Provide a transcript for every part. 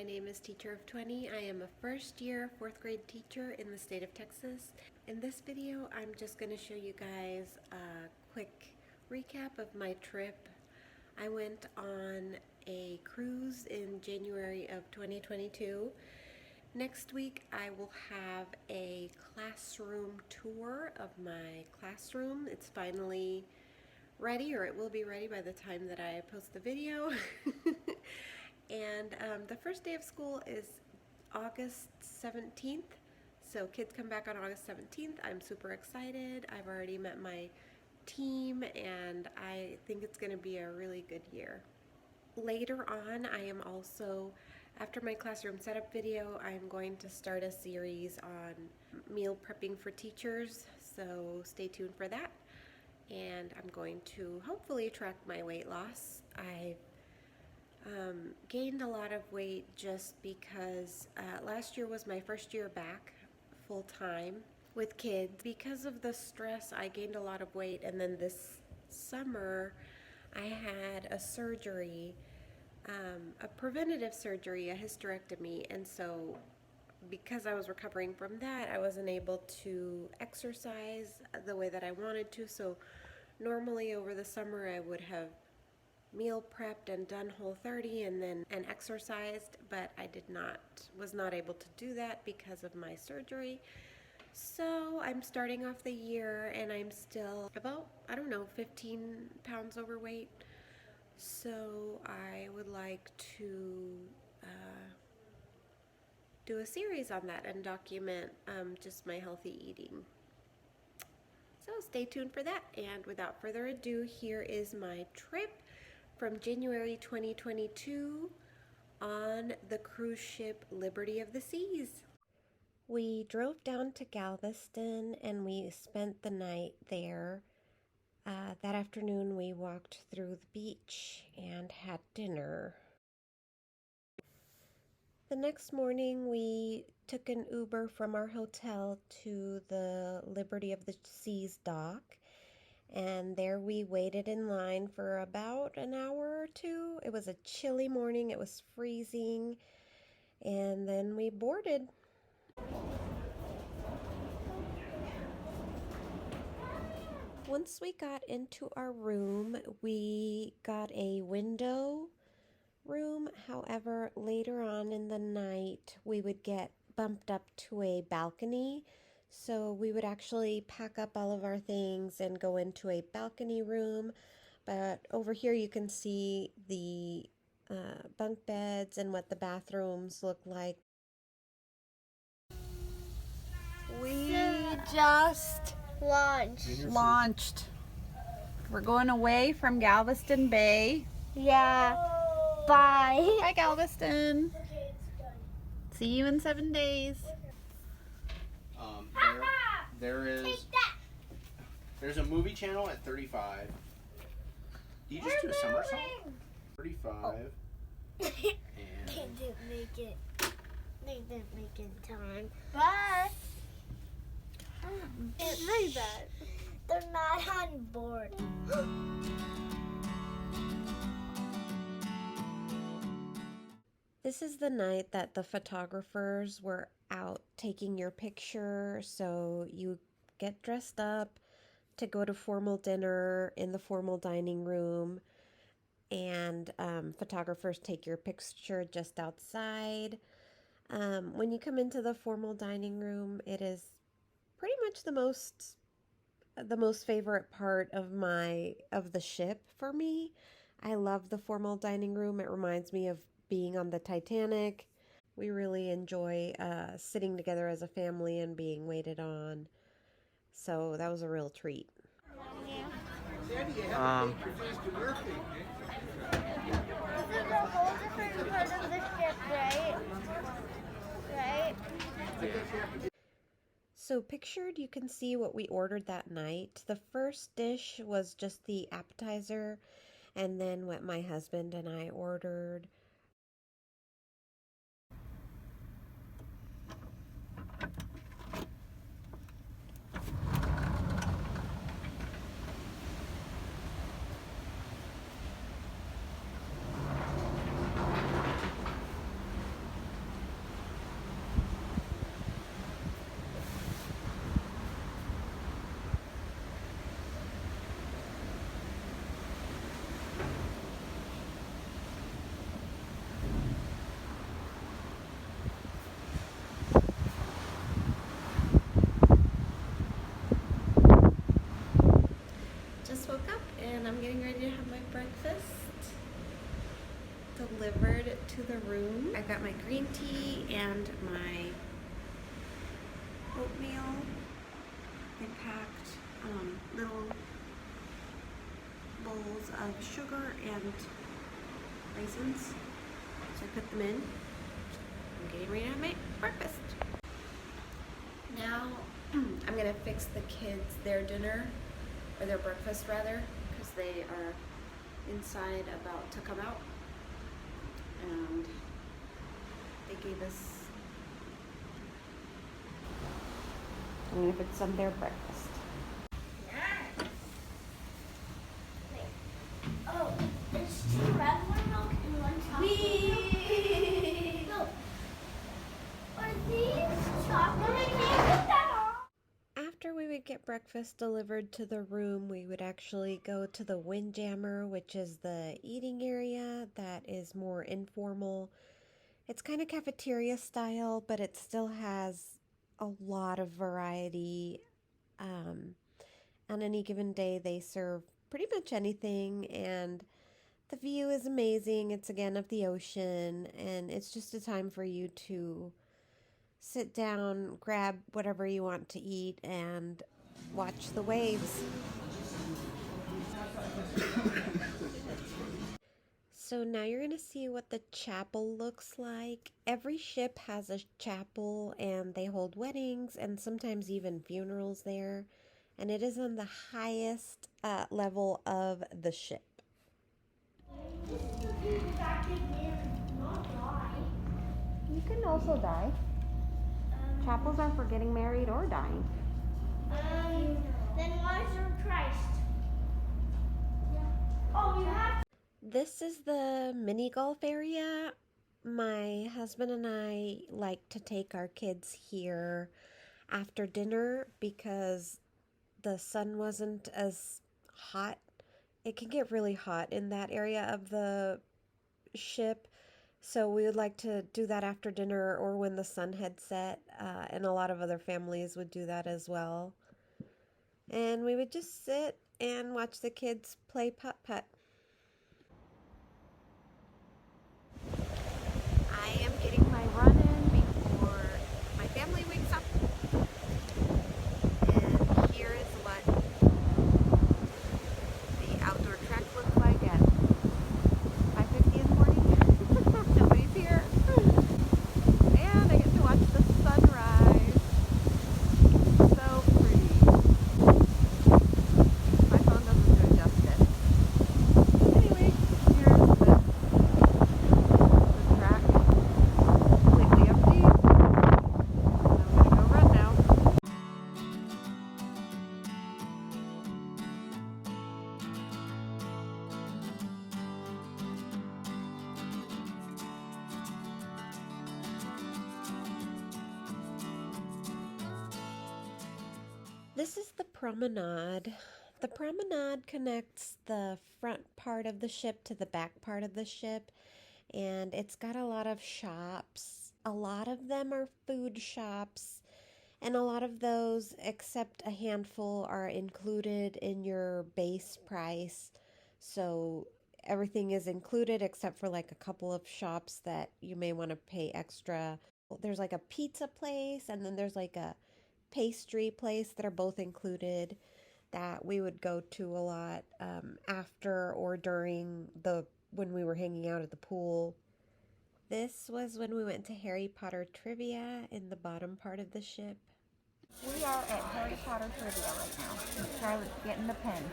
my name is Teacher of 20. I am a first-year 4th grade teacher in the state of Texas. In this video, I'm just going to show you guys a quick recap of my trip. I went on a cruise in January of 2022. Next week, I will have a classroom tour of my classroom. It's finally ready, or it will be ready by the time that I post the video. And the first day of school is August 17th. So kids come back on August 17th. I'm super excited. I've already met my team and I think it's going to be a really good year. Later on, I am also, after my classroom setup video, I'm going to start a series on meal prepping for teachers. So stay tuned for that. And I'm going to hopefully track my weight loss. I've gained a lot of weight just because last year was my first year back full time with kids. Because of the stress, I gained a lot of weight, and then this summer I had a surgery, a preventative surgery, a hysterectomy, and so because I was recovering from that, I wasn't able to exercise the way that I wanted to. So normally over the summer I would have meal prepped and done Whole30 and exercised, but I was not able to do that because of my surgery. So I'm starting off the year and I'm still about, 15 pounds overweight. So I would like to do a series on that and document just my healthy eating. So stay tuned for that, and without further ado, here is my trip from January 2022 on the cruise ship Liberty of the Seas. We drove down to Galveston and we spent the night there. That afternoon we walked through the beach and had dinner. The next morning we took an Uber from our hotel to the Liberty of the Seas dock. And there we waited in line for about an hour or two. It was a chilly morning, it was freezing, and then we boarded. Once we got into our room, we got a window room. However, later on in the night, we would get bumped up to a balcony. So we would actually pack up all of our things and go into a balcony room. But over here you can see the bunk beds and what the bathrooms look like. We just launched. We're going away from Galveston Bay. Yeah. Bye. Bye, Galveston. See you in 7 days. There's a movie channel at 35. Do you just do a somersault? 35. Oh. And They didn't make it. They didn't make it in time. But it's like that. They're not on board. This is the night that the photographers were out taking your picture, so you get dressed up to go to formal dinner in the formal dining room, and photographers take your picture just outside. When you come into the formal dining room, it is pretty much the most favorite part of the ship for me. I love the formal dining room. It reminds me of being on the Titanic. We really enjoy sitting together as a family and being waited on. So that was a real treat. This is a whole different part of the ship, right? Right? So pictured, you can see what we ordered that night. The first dish was just the appetizer, and then what my husband and I ordered. getting ready to have my breakfast delivered to the room. I've got my green tea and my oatmeal. They packed little bowls of sugar and raisins. So I put them in. I'm getting ready to have my breakfast. Now I'm gonna fix the kids their dinner, or their breakfast rather, because they are inside about to come out. And they gave us, I'm gonna fix them their breakfast. Oh, it's 2 regular milk and 1 chocolate milk. No. Are these chocolate? I can't put that on. After we would get breakfast delivered to the room, we would actually go to the Windjammer, which is the eating area that is more informal. It's kind of cafeteria style, but it still has a lot of variety. On any given day, they serve pretty much anything, and the view is amazing. It's again of the ocean, and it's just a time for you to sit down, grab whatever you want to eat, and watch the waves. So now you're going to see what the chapel looks like. Every ship has a chapel, and they hold weddings and sometimes even funerals there. And it is on the highest level of the ship. You can also die. Chapels aren't for getting married or dying. Then why is there Christ? Oh, you have. This is the mini golf area. My husband and I like to take our kids here after dinner because the sun wasn't as hot. It can get really hot in that area of the ship. So we would like to do that after dinner or when the sun had set, and a lot of other families would do that as well. And we would just sit and watch the kids play putt-putt. I am getting my run in before my family wakes up. And here is what the outdoor track looks like at 5:50 in the morning. Nobody's here. And I get to watch the sunrise. So pretty. My phone doesn't do it justice. Anyway, here's the track. Completely empty. And I'm gonna go run now. This is the promenade. The promenade connects the front part of the ship to the back part of the ship, and it's got a lot of shops. A lot of them are food shops, and a lot of those, except a handful, are included in your base price. So everything is included except for like a couple of shops that you may want to pay extra. There's like a pizza place, and then there's like a pastry place that are both included that we would go to a lot after or during when we were hanging out at the pool. This was when we went to Harry Potter trivia in the bottom part of the ship. We are at Harry Potter trivia right now. Charlotte's getting the pen.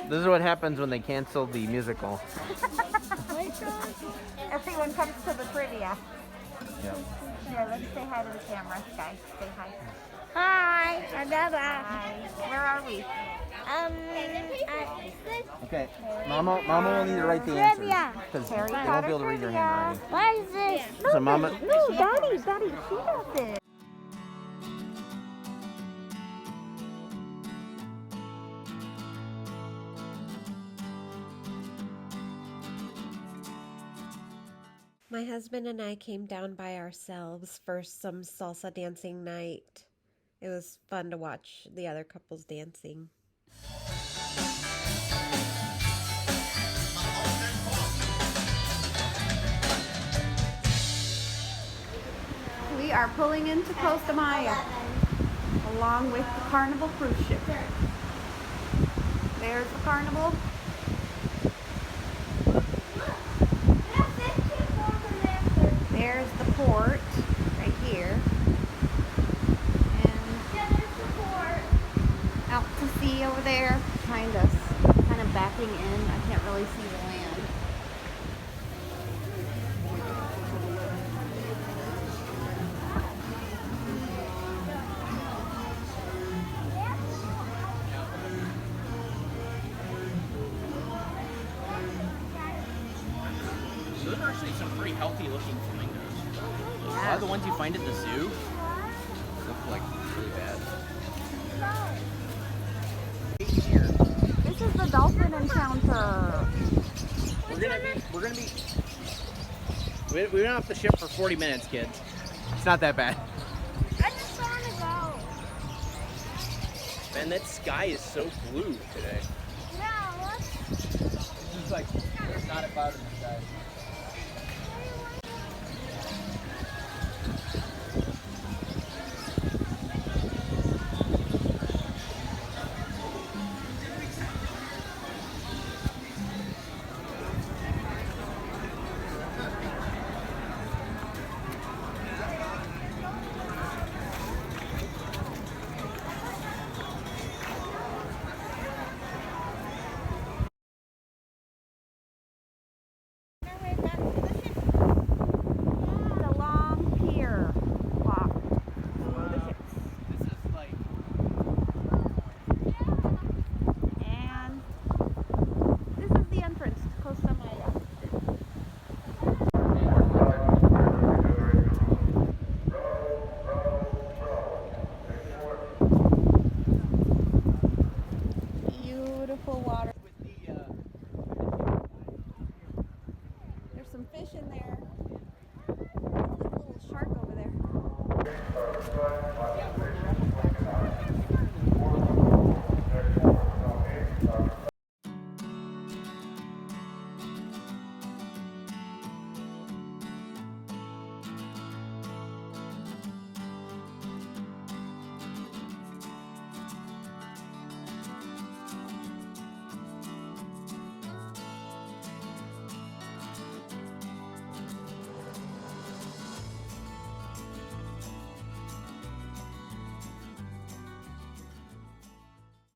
This is what happens when they cancel the musical. Everyone comes to the trivia. Yeah. Here, let's say hi to the camera, guys. Say hi. Hi. Bye-bye. Hi. Where are we? Okay. Mama will need to write the answers Trivia. because they Harry won't Potter be able to read your trivia. handwriting. What is this? So Mama, No, Daddy, she does it. My husband and I came down by ourselves for some salsa dancing night. It was fun to watch the other couples dancing. are pulling into Costa along with the Carnival cruise ship. There's the Carnival. There's the port right here. And out to sea over there behind us. Kind of backing in. I can't really see the land. Those are actually some pretty healthy looking flamingos. A lot of the ones you find at the zoo look like really bad. This is the dolphin encounter. We've been off the ship for 40 minutes, kids. It's not that bad. I just want to go. Man, that sky is so blue today. Yeah, let's. It's just like, there's not a cloud in the sky. It's a long pier walk to the ships. This is like, And this is the entrance to Costa Maya. Beautiful water. There's some fish in there. There's a little shark over there. yeah,